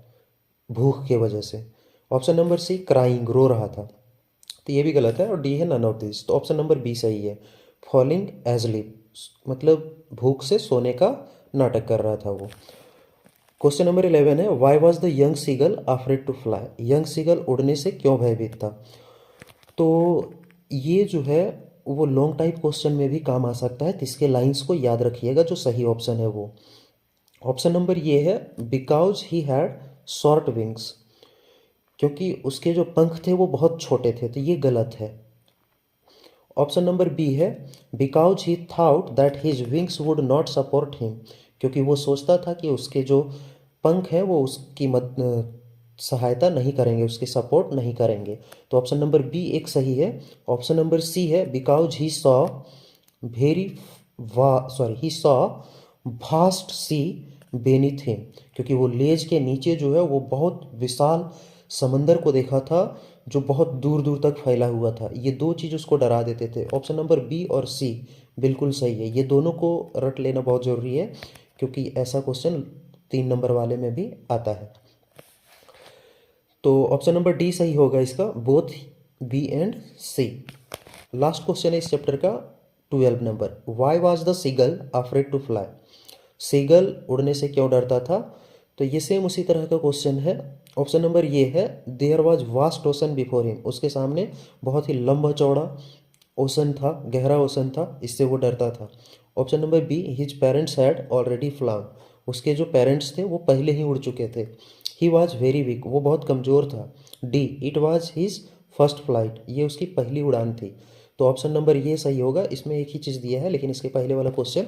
भूख के वजह से। ऑप्शन नंबर सी क्राइंग, रो रहा था, तो ये भी गलत है। और डी है नन ऑफ दिस, तो ऑप्शन नंबर बी सही है। फॉलिंग एजलीप मतलब भूख से सोने का नाटक कर रहा था वो। क्वेश्चन नंबर 11 है why was the young seagull afraid to fly. Young seagull उड़ने से क्यों भयभीत था। तो ये जो है वो लॉन्ग टाइप क्वेश्चन में भी काम आ सकता है, तो इसके लाइंस को याद रखिएगा। जो सही ऑप्शन है वो ऑप्शन नंबर ये है because he had short wings, क्योंकि उसके जो पंख थे वो बहुत छोटे थे, तो ये गलत है। ऑप्शन नंबर बी है because he thought that his wings would not support him, क्योंकि वो सोचता था कि उसके जो पंख हैं वो उसकी सहायता नहीं करेंगे, उसकी सपोर्ट नहीं करेंगे। तो ऑप्शन नंबर बी एक सही है। ऑप्शन नंबर सी है because he saw very he saw vast sea beneath him, क्योंकि वो लेज के नीचे जो है वो बहुत विशाल समंदर को देखा था जो बहुत दूर दूर तक फैला हुआ था। ये दो चीज़ उसको डरा देते थे। ऑप्शन नंबर बी और सी बिल्कुल सही है। ये दोनों को रट लेना बहुत ज़रूरी है, क्योंकि ऐसा क्वेश्चन 3 नंबर वाले में भी आता है। तो ऑप्शन नंबर डी सही होगा इसका, both B and C. Last question है इस चैप्टर का 12 नंबर why was the seagull afraid to fly. Seagull उड़ने से क्यों डरता था। तो ये सेम उसी तरह का क्वेश्चन है। ऑप्शन नंबर ये है there was vast ocean before him, उसके सामने बहुत ही लंबा चौड़ा ओशन था, गहरा ओशन था, इससे वो डरता था। Option number B his parents had already flown, उसके जो पेरेंट्स थे वो पहले ही उड़ चुके थे। ही वॉज वेरी वीक, वो बहुत कमज़ोर था। D it was his first flight, ये उसकी पहली उड़ान थी। तो ऑप्शन नंबर ये सही होगा। इसमें एक ही चीज़ दिया है, लेकिन इसके पहले वाला क्वेश्चन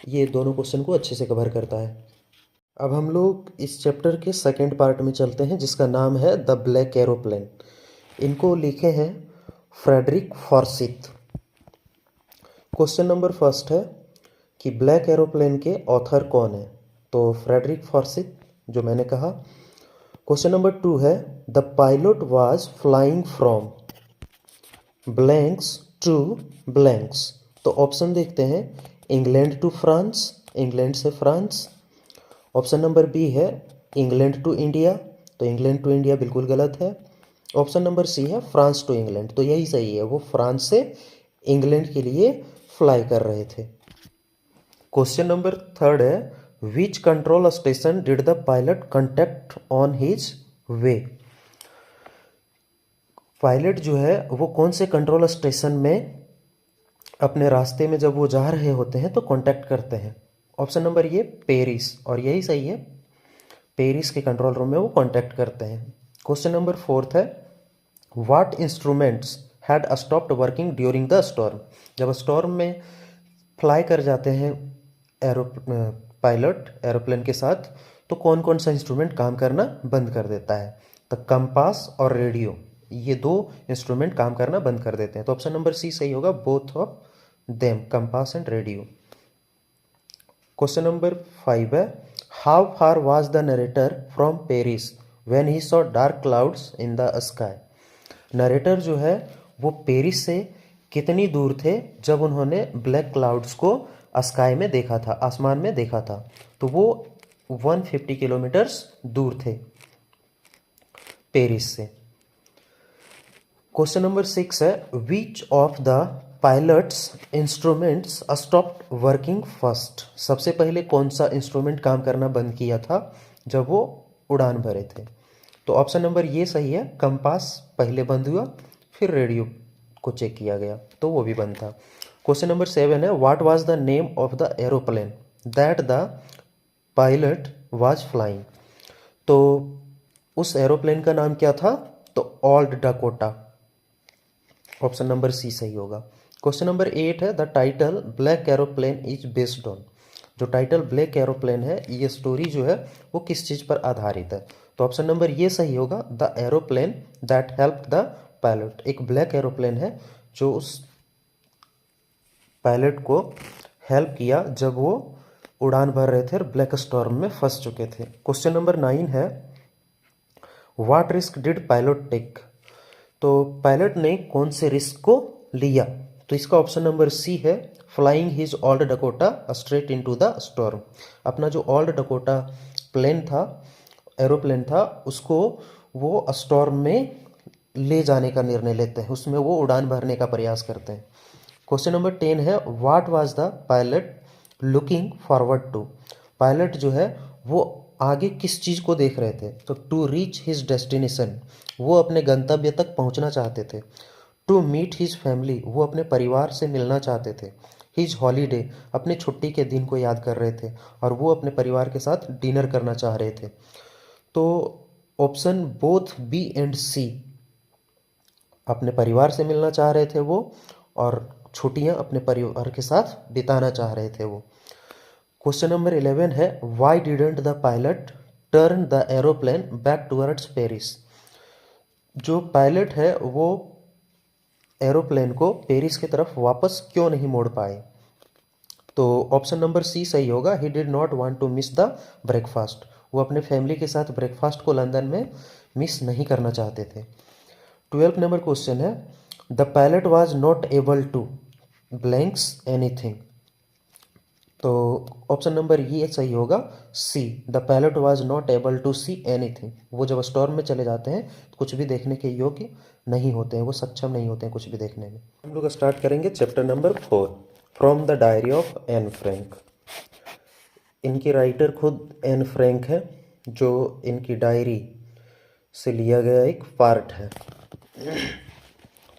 ये दोनों क्वेश्चन को अच्छे से कवर करता है। अब हम लोग इस चैप्टर के सेकेंड पार्ट में चलते हैं, जिसका नाम है द ब्लैक एरोप्लेन। इनको लिखे हैं फ्रेडरिक फॉर्सिथ। क्वेश्चन नंबर फर्स्ट है कि ब्लैक एरोप्लेन के ऑथर कौन है। तो फ्रेडरिक फॉर्सिथ, जो मैंने कहा। क्वेश्चन नंबर 2 है the pilot was flying from blanks to blanks. तो ऑप्शन देखते हैं इंग्लैंड टू फ्रांस, इंग्लैंड से फ्रांस। ऑप्शन नंबर बी है इंग्लैंड टू इंडिया, तो इंग्लैंड टू इंडिया बिल्कुल गलत है। ऑप्शन नंबर सी है फ्रांस टू इंग्लैंड, तो यही सही है, वो फ्रांस से इंग्लैंड के लिए फ्लाई कर रहे थे। क्वेश्चन नंबर 3 है which control station did the pilot contact on his way. Pilot जो है वो कौन से कंट्रोल स्टेशन में अपने रास्ते में जब वो जा रहे होते हैं तो कांटेक्ट करते हैं। ऑप्शन नंबर ये पेरिस, और यही सही है, पेरिस के कंट्रोल रूम में वो कांटेक्ट करते हैं। क्वेश्चन नंबर 4 है what instruments had stopped working during the storm. जब स्टॉर्म में फ्लाई कर जाते हैं पायलट एरोप्लेन के साथ, तो कौन कौन सा इंस्ट्रूमेंट काम करना बंद कर देता है। तो कंपास और रेडियो, ये दो इंस्ट्रूमेंट काम करना बंद कर देते हैं। तो ऑप्शन नंबर सी सही होगा, both of them, compass and radio. Question number 5 है, how far was the narrator from Paris when he saw dark clouds in the sky. Narrator जो है वो पेरिस से कितनी दूर थे जब उन्होंने ब्लैक क्लाउड्स को स्काई में देखा था, आसमान में देखा था। तो वो 150 किलोमीटर्स दूर थे पेरिस से। क्वेश्चन नंबर 6 है, which of the pilots instruments stopped working first. सबसे पहले कौन सा इंस्ट्रूमेंट काम करना बंद किया था जब वो उड़ान भरे थे। तो ऑप्शन नंबर ये सही है, कंपास पहले बंद हुआ, फिर रेडियो को चेक किया गया तो वो भी बंद था। क्वेश्चन नंबर 7 है, what was the name of the aeroplane that the pilot was flying. तो उस एरोप्लेन का नाम क्या था, तो old Dakota, option number C सही होगा। क्वेश्चन नंबर 8 है, the title black aeroplane is based on. जो टाइटल ब्लैक एरोप्लेन है, ये स्टोरी जो है वो किस चीज़ पर आधारित है। तो ऑप्शन नंबर ये सही होगा, the aeroplane that helped the pilot. एक ब्लैक एरोप्लेन है जो उस पायलट को हेल्प किया जब वो उड़ान भर रहे थे और ब्लैक स्टॉर्म में फंस चुके थे। क्वेश्चन नंबर 9 है, what risk did pilot take. तो पायलट ने कौन से रिस्क को लिया। तो इसका ऑप्शन नंबर सी है, flying his old Dakota straight into the storm. अपना जो ओल्ड डकोटा प्लेन था, एरोप्लेन था, उसको वो स्टॉर्म में ले जाने का निर्णय लेते हैं, उसमें वो उड़ान भरने का प्रयास करते हैं। क्वेश्चन नंबर 10 है, what was the pilot looking forward to. Pilot जो है वो आगे किस चीज़ को देख रहे थे। तो टू रीच हिज डेस्टिनेशन, वो अपने गंतव्य तक पहुंचना चाहते थे। टू मीट हिज फैमिली, वो अपने परिवार से मिलना चाहते थे। हिज हॉलीडे, अपने छुट्टी के दिन को याद कर रहे थे और वो अपने परिवार के साथ डिनर करना चाह रहे थे। तो ऑप्शन बोथ बी एंड सी, अपने परिवार से मिलना चाह रहे थे वो और छुट्टियां अपने परिवार के साथ बिताना चाह रहे थे वो। क्वेश्चन नंबर 11 है, Y didn't the pilot turn the aeroplane back towards Paris. जो पायलट है वो एरोप्लेन को पेरिस की तरफ वापस क्यों नहीं मोड़ पाए। तो ऑप्शन नंबर सी सही होगा, he did not want to miss the breakfast. वो अपने फैमिली के साथ ब्रेकफास्ट को लंदन में मिस नहीं करना चाहते थे। 12 नंबर क्वेश्चन है, the pilot was not able to blanks anything. तो ऑप्शन नंबर ये सही होगा, C, the pilot was not able to see anything. वो जब स्टॉर्म में चले जाते हैं तो कुछ भी देखने के योग्य नहीं होते हैं, वो सक्षम नहीं होते हैं कुछ भी देखने में। हम लोग स्टार्ट करेंगे chapter number 4, from the diary of Anne Frank. इनकी राइटर खुद एन फ्रैंक है, जो इनकी डायरी से लिया गया एक पार्ट है।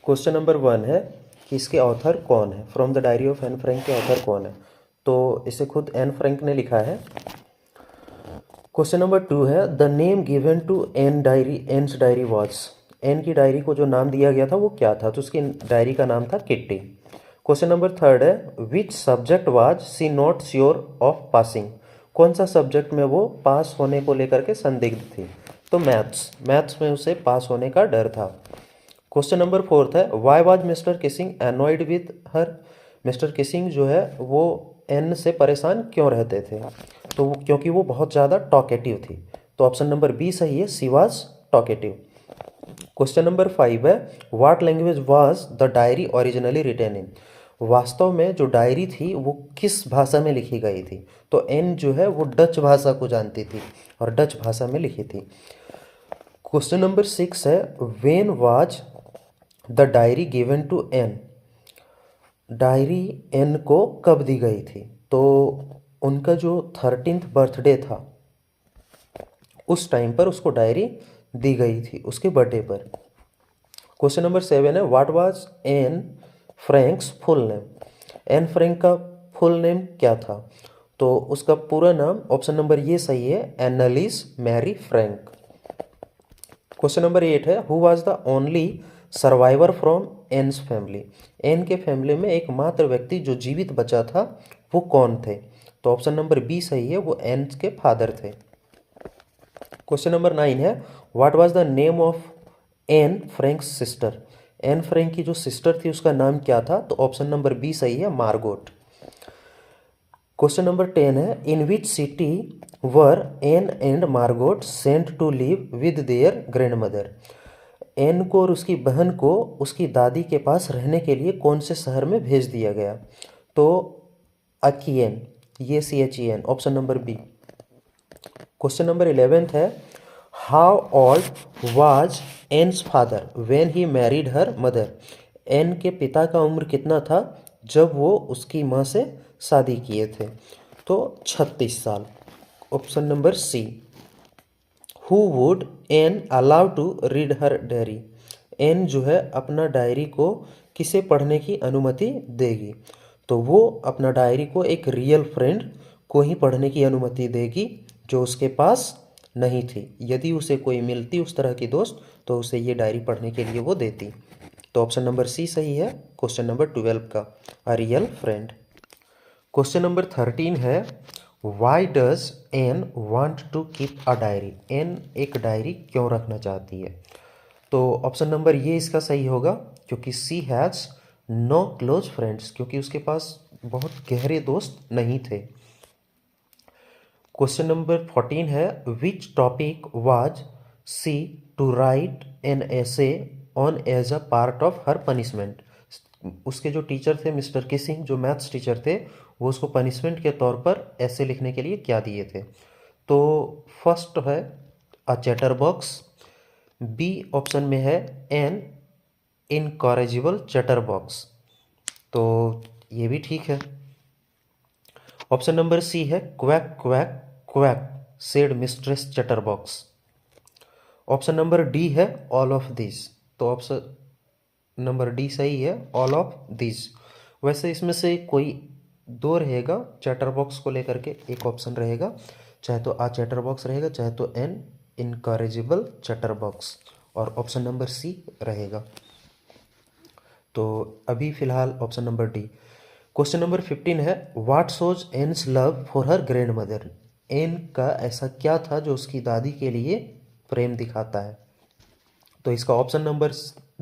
क्वेश्चन नंबर 1 है कि इसके ऑथर कौन है, from the diary of Anne Frank के ऑथर कौन है। तो इसे खुद एन फ्रैंक ने लिखा है। क्वेश्चन नंबर 2 है, the name given to N diary, Anne's diary was. Anne की डायरी को जो नाम दिया गया था वो क्या था, तो उसकी डायरी का नाम था किट्टी। क्वेश्चन नंबर 3 है, which subject was she not sure of passing. कौन सा सब्जेक्ट में वो पास होने को लेकर के संदिग्ध थी। तो मैथ्स में उसे पास होने का डर था। क्वेश्चन नंबर 4 है, why was mister Keesing annoyed with her. Mister Keesing जो है वो एन से परेशान क्यों रहते थे। तो क्योंकि वो बहुत ज़्यादा टॉकेटिव थी। तो ऑप्शन नंबर बी सही है, she was talkative. Question number 5 है, what language was the diary originally written in. वास्तव में जो डायरी थी वो किस भाषा में लिखी गई थी। तो एन जो है वो डच भाषा को जानती थी और डच भाषा में लिखी थी। क्वेश्चन नंबर 6 है, when was the diary given to N. Diary Anne को कब दी गई थी। तो उनका जो 13th बर्थडे था उस टाइम पर उसको डायरी दी गई थी, उसके बर्थडे पर। क्वेश्चन नंबर 7 है, what was an Franks full name. Anne Frank का फुल नेम क्या था। तो उसका पूरा नाम, ऑप्शन नंबर ये सही है, Annelies Marie Frank. Question number 8 है, who was the only survivor from Anne's family. Anne के फैमिली में एकमात्र व्यक्ति जो जीवित बचा था वो कौन थे। तो ऑप्शन नंबर बी सही है, वो एन के फादर थे। क्वेश्चन नंबर 9 है, what was the name of Anne Frank's sister. Anne Frank की जो सिस्टर थी उसका नाम क्या था? तो ऑप्शन नंबर बी सही है, मार्गोट। क्वेश्चन नंबर 10 है, in which city were Anne and Margot sent to live with their grandmother. Anne को और उसकी बहन को उसकी दादी के पास रहने के लिए कौन से शहर में भेज दिया गया? तो अकियन, ये CHEN, option number B. Question number 11 है, how old was Anne's father when he married her mother. Anne के पिता का उम्र कितना था जब वो उसकी माँ से शादी किए थे? तो 36 साल, option number C. Who would Anne allow to read her diary. Anne जो है अपना डायरी को किसे पढ़ने की अनुमति देगी? तो वो अपना डायरी को एक रियल फ्रेंड को ही पढ़ने की अनुमति देगी जो उसके पास नहीं थी। यदि उसे कोई मिलती उस तरह की दोस्त तो उसे ये डायरी पढ़ने के लिए वो देती। तो ऑप्शन नंबर सी सही है क्वेश्चन नंबर 12 का, a real friend. Question number 13 है, why does Anne want to keep a diary. Anne एक डायरी क्यों रखना चाहती है? तो ऑप्शन नंबर ये इसका सही होगा, क्योंकि सी हैज़ नो क्लोज फ्रेंड्स, क्योंकि उसके पास बहुत गहरे दोस्त नहीं थे। क्वेश्चन नंबर 14 है, which topic was she to write an essay on as a part of her punishment. उसके जो टीचर थे मिस्टर किसिंग, जो मैथ्स टीचर थे, वो उसको पनिशमेंट के तौर पर ऐसे लिखने के लिए क्या दिए थे? तो फर्स्ट है अ चैटर बॉक्स, बी ऑप्शन में है एन इनकॉरेजिबल चैटर बॉक्स, तो ये भी ठीक है। ऑप्शन नंबर सी है quack quack quack said mistress chatter box. Option number D है ऑल ऑफ दिस, तो ऑप्शन नंबर डी सही है, ऑल ऑफ दिस। वैसे इसमें से कोई दो रहेगा चैटर बॉक्स को लेकर के, एक ऑप्शन रहेगा, चाहे तो आ चैटर बॉक्स रहेगा, चाहे तो एन इनकरेजिबल चैटर बॉक्स, और ऑप्शन नंबर सी रहेगा। तो अभी फिलहाल option number D. Question number 15 है, what shows Anne's love for her grandmother. Anne का ऐसा क्या था जो उसकी दादी के लिए प्रेम दिखाता है? तो इसका ऑप्शन नंबर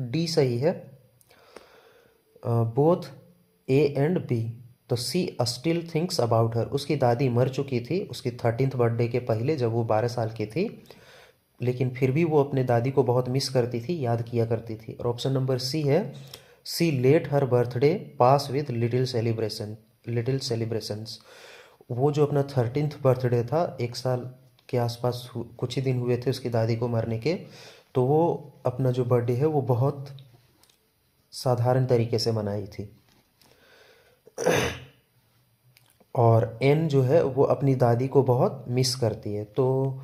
डी सही है, बोथ ए एंड बी। तो she still thinks about her, उसकी दादी मर चुकी थी उसकी 13th बर्थडे के पहले जब वो 12 साल की थी, लेकिन फिर भी वो अपने दादी को बहुत मिस करती थी, याद किया करती थी। और ऑप्शन नंबर सी है, she let her birthday pass with little celebrations. वो जो अपना 13th बर्थडे था, एक साल के आसपास कुछ ही दिन हुए थे उसकी दादी को मरने के, तो वो अपना जो बर्थडे है वो बहुत साधारण तरीके से मनाई थी। और एन जो है वो अपनी दादी को बहुत मिस करती है। तो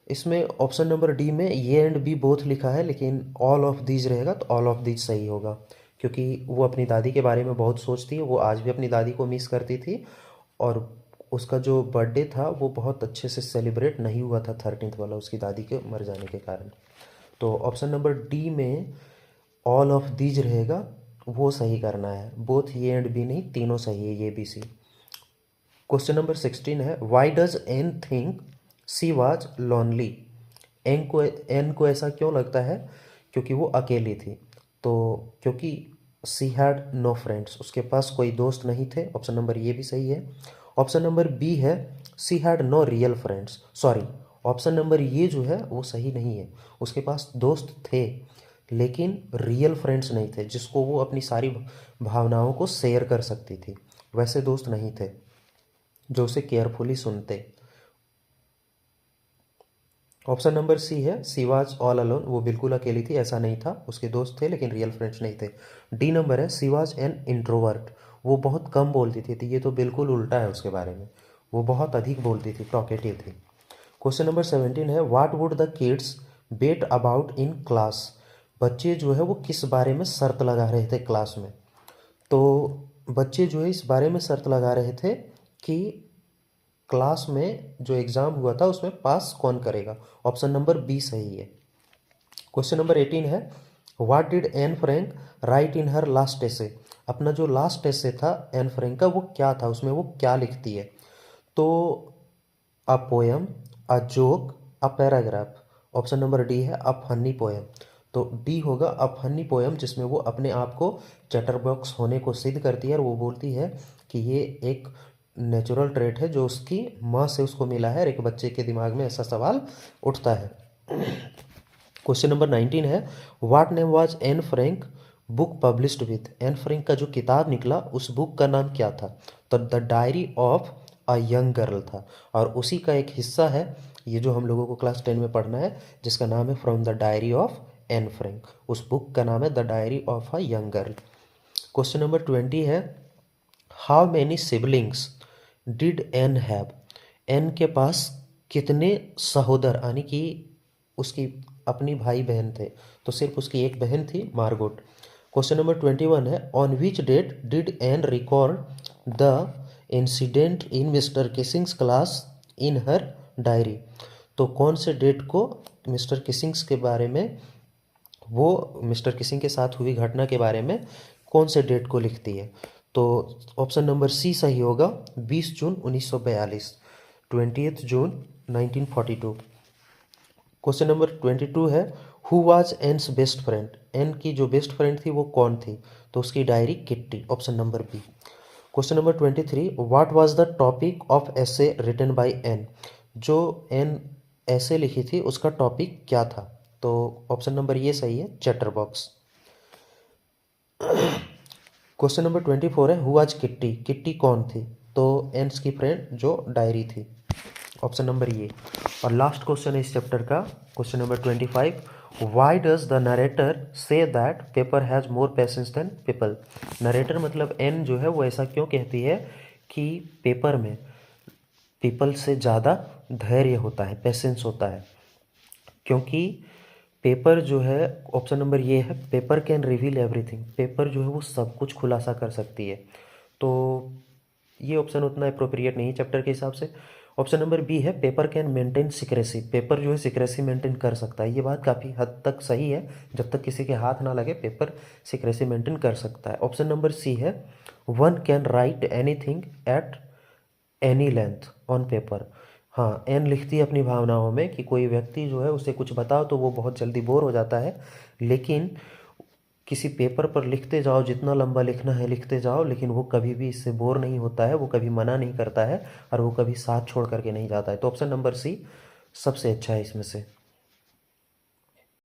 इसमें ऑप्शन नंबर डी में ये एंड बी बोथ लिखा है, लेकिन ऑल ऑफ दीज रहेगा, तो ऑल ऑफ दीज सही होगा, क्योंकि वो अपनी दादी के बारे में बहुत सोचती है, वो आज भी अपनी दादी को मिस करती थी, और उसका जो बर्थडे था वो बहुत अच्छे से सेलिब्रेट नहीं हुआ था 13th वाला, उसकी दादी के मर जाने के कारण। तो ऑप्शन नंबर डी में ऑल ऑफ दीज रहेगा, वो सही करना है, बोथ ये एंड बी नहीं, तीनों सही है, ये बी सी। क्वेश्चन नंबर 16 है, why does Anne think she was lonely. Anne को ऐसा क्यों लगता है क्योंकि वो अकेली थी? तो क्योंकि सी हैड नो फ्रेंड्स, उसके पास कोई दोस्त नहीं थे, ऑप्शन नंबर ये भी सही है। ऑप्शन नंबर बी है, she had no real friends, sorry, option number A जो है वो सही नहीं है, उसके पास दोस्त थे लेकिन रियल फ्रेंड्स नहीं थे जिसको वो अपनी सारी भावनाओं को शेयर कर सकती थी, वैसे दोस्त नहीं थे जो उसे केयरफुली सुनते। ऑप्शन नंबर सी है, सी वाज ऑल अलोन, वो बिल्कुल अकेली थी, ऐसा नहीं था, उसके दोस्त थे लेकिन रियल फ्रेंड्स नहीं थे। डी नंबर है, सी वाज एन इंट्रोवर्ट, वो बहुत कम बोलती थी, तो ये तो बिल्कुल उल्टा है उसके बारे में, वो बहुत अधिक बोलती थी, टॉकेटिव थी। क्वेश्चन नंबर 17 है, what would the kids bet about in class. बच्चे जो है वो किस बारे में शर्त लगा रहे थे क्लास में? तो बच्चे जो है इस बारे में शर्त लगा रहे थे कि क्लास में जो एग्ज़ाम हुआ था उसमें पास कौन करेगा, ऑप्शन नंबर बी सही है। क्वेश्चन नंबर 18 है, what did Anne Frank write in her last essay. अपना जो लास्ट एसे था एन फ्रैंक का, वो क्या था, उसमें वो क्या लिखती है? तो a poem, a joke, a paragraph. Option number D है अ फनी पोएम। तो डी होगा अ फनी पोयम, जिसमें वो अपने आप को चैटरबॉक्स होने को सिद्ध करती है और वो बोलती है कि ये एक नेचुरल ट्रेट है जो उसकी माँ से उसको मिला है, और एक बच्चे के दिमाग में ऐसा सवाल उठता है। क्वेश्चन नंबर 19 है, what name was Anne Frank book published with. Anne Frank का जो किताब निकला उस बुक का नाम क्या था? तो the diary of a young girl था, और उसी का एक हिस्सा है ये जो हम लोगों को क्लास 10 में पढ़ना है, जिसका नाम है from the diary of Anne Frank. उस बुक का नाम है the diary of a young girl. Question number 20 है, how many siblings did Anne have. Anne के पास कितने सहोदर यानी कि उसकी अपनी भाई बहन थे? तो सिर्फ उसकी एक बहन थी, मार्गोट। क्वेश्चन नंबर 21 है, on which date did Anne record the incident in Mr Keesing's class in her diary. तो कौन से डेट को मिस्टर किसिंग्स के बारे में, वो मिस्टर किसिंग के साथ हुई घटना के बारे में कौन से डेट को लिखती है? तो ऑप्शन नंबर सी सही होगा, 20 जून 1942, 20 जून 1942। क्वेश्चन नंबर 22 है, who was Anne's best friend. Anne की जो बेस्ट फ्रेंड थी वो कौन थी? तो उसकी diary Kitty, option number B. Question number 23, what was the topic of essay written by Anne. जो एन ऐसे लिखी थी उसका टॉपिक क्या था? तो ऑप्शन नंबर ये सही है, चैटर बॉक्स। क्वेश्चन नंबर 24 है, हु वाज किट्टी। किट्टी कौन थी? तो एन्स की फ्रेंड जो डायरी थी, ऑप्शन नंबर ये। और लास्ट क्वेश्चन है इस चैप्टर का, question number 25, why does the narrator say that paper has more patience than people. Narrator मतलब एन जो है वो ऐसा क्यों कहती है कि पेपर में पीपल से ज़्यादा धैर्य होता है, पेशेंस होता है? क्योंकि पेपर जो है, ऑप्शन नंबर ये है, paper can reveal everything. Paper जो है वो सब कुछ खुलासा कर सकती है। तो ये ऑप्शन उतना अप्रोप्रिएट नहीं है चैप्टर के हिसाब से। ऑप्शन नंबर बी है, paper can maintain secrecy. Paper जो है सिक्रेसी मेंटेन कर सकता है। ये बात काफ़ी हद तक सही है, जब तक किसी के हाथ ना लगे पेपर सिक्रेसी मेंटेन कर सकता है। ऑप्शन नंबर सी है, one can write anything at any length on paper. हाँ, एन लिखती है अपनी भावनाओं में कि कोई व्यक्ति जो है उसे कुछ बताओ तो वो बहुत जल्दी बोर हो जाता है, लेकिन किसी पेपर पर लिखते जाओ, जितना लंबा लिखना है लिखते जाओ, लेकिन वो कभी भी इससे बोर नहीं होता है, वो कभी मना नहीं करता है, और वो कभी साथ छोड़ करके नहीं जाता है। तो ऑप्शन नंबर सी सबसे अच्छा है इसमें से।